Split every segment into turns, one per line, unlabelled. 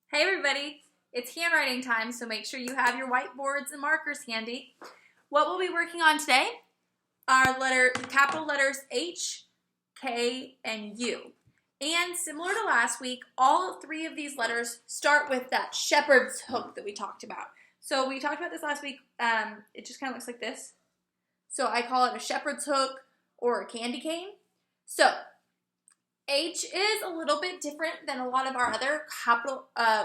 Hey everybody, it's handwriting time, so make sure you have your whiteboards and markers handy. What we'll be working on today are capital letters H, K, and U. And similar to last week, all three of these letters start with that shepherd's hook that we talked about. So we talked about this last week. It just kind of looks like this. So I call it a shepherd's hook or a candy cane. So H is a little bit different than a lot of our other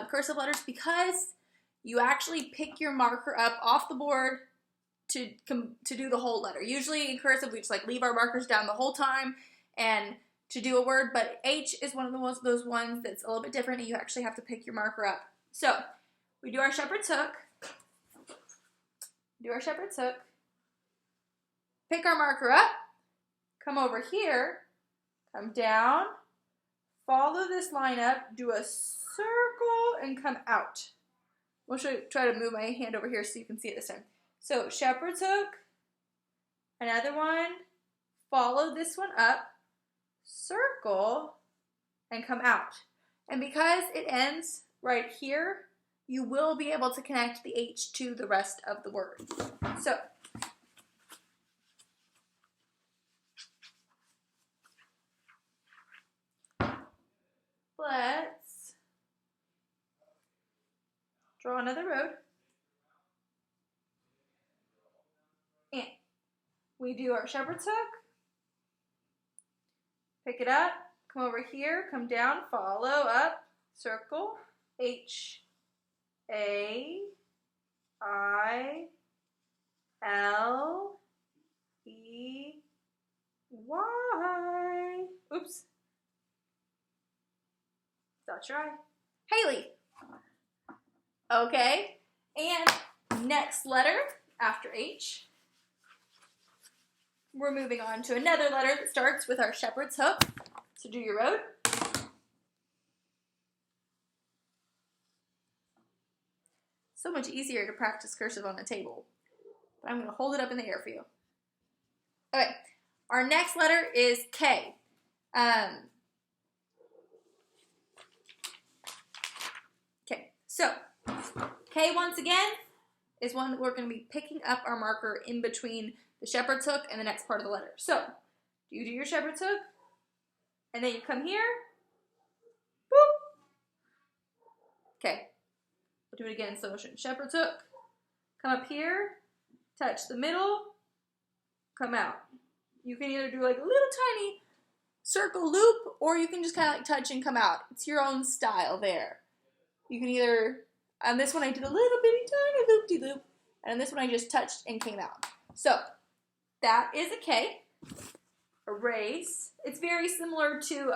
cursive letters because you actually pick your marker up off the board to do the whole letter. Usually in cursive we just leave our markers down the whole time and to do a word, but H is one of those ones that's a little bit different and you actually have to pick your marker up. So we do our shepherd's hook, pick our marker up, come over here, come down, follow this line up, do a circle, and come out. We'll try to move my hand over here so you can see it this time. So shepherd's hook, another one, follow this one up, circle, and come out. And because it ends right here, you will be able to connect the H to the rest of the word. So let's draw another road. And we do our shepherd's hook, pick it up, come over here, come down, follow up, circle, H, A, I, L, E, Y. Oops. Dot your I. Haley. Okay, and next letter after H, we're moving on to another letter that starts with our shepherd's hook. So do your road. So much easier to practice cursive on the table. But I'm going to hold it up in the air for you. Okay, our next letter is K. Okay, so K once again is one that we're going to be picking up our marker in between the shepherd's hook and the next part of the letter. So you do your shepherd's hook, and then you come here, boop. Okay, we'll do it again in slow motion. Shepherd's hook, come up here, touch the middle, come out. You can either do like a little tiny circle loop, or you can just kind of like touch and come out. It's your own style there. You can either, on this one I did a little bitty tiny loop-de-loop, and on this one I just touched and came out. So that is a K. Erase. It's very similar to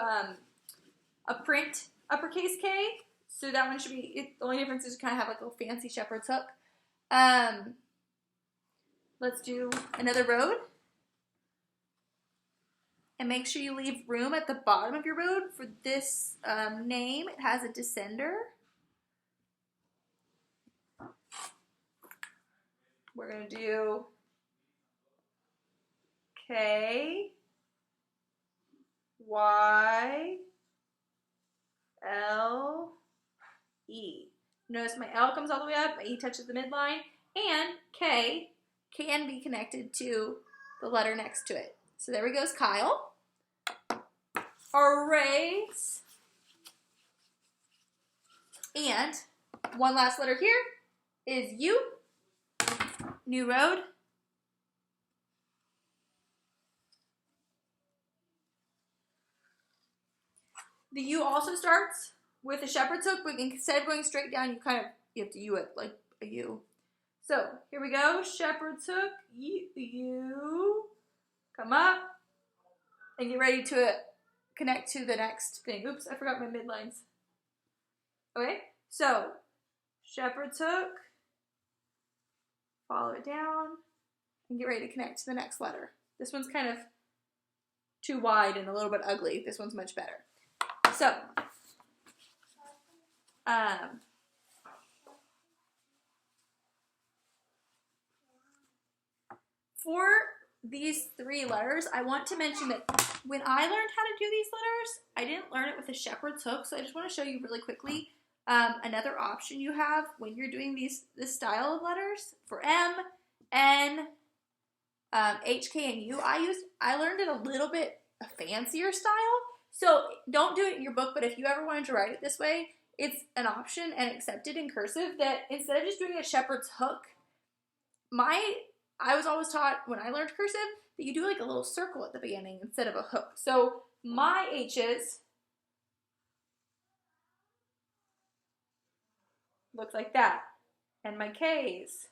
a print uppercase K. So that one should be, the only difference is you kind of have like a little fancy shepherd's hook. Let's do another road. And make sure you leave room at the bottom of your road for this name. It has a descender. We're going to do K, Y, L, E. Notice my L comes all the way up, my E touches the midline, and K can be connected to the letter next to it. So there we goes, Kyle. Erase. And one last letter here is U. New road. The U also starts with a shepherd's hook, but instead of going straight down, you have to U it like a U. So here we go, shepherd's hook, U, come up, and get ready to connect to the next thing. Oops, I forgot my midlines. Okay, so shepherd's hook, follow it down, and get ready to connect to the next letter. This one's kind of too wide and a little bit ugly. This one's much better. So, for these three letters, I want to mention that when I learned how to do these letters, I didn't learn it with a shepherd's hook, so I just want to show you really quickly Another option you have when you're doing this style of letters for M, N, H, K, and U, I learned it a little bit a fancier style. So don't do it in your book, but if you ever wanted to write it this way, it's an option and accepted in cursive that instead of just doing a shepherd's hook, I was always taught when I learned cursive that you do like a little circle at the beginning instead of a hook. So my H's look like that, and my K's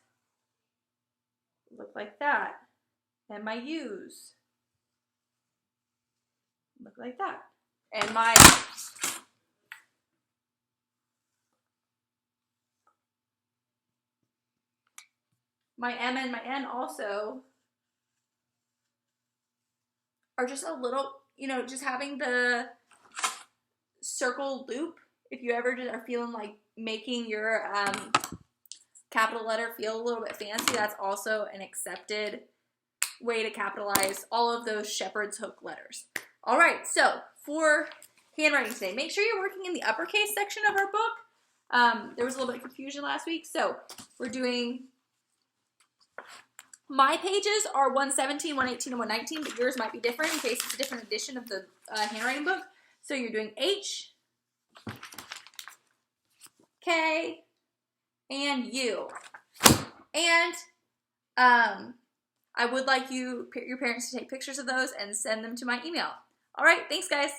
look like that, and my U's look like that, and my M and my N also are just a little, just having the circle loop. If you ever just are feeling like making your capital letter feel a little bit fancy, that's also an accepted way to capitalize all of those shepherd's hook letters. All right, so for handwriting today, make sure you're working in the uppercase section of our book. There was a little bit of confusion last week, so we're doing, my pages are 117, 118, and 119, but yours might be different in case it's a different edition of the handwriting book. So you're doing H, K, and U. And I would like your parents to take pictures of those and send them to my email. All right, thanks guys.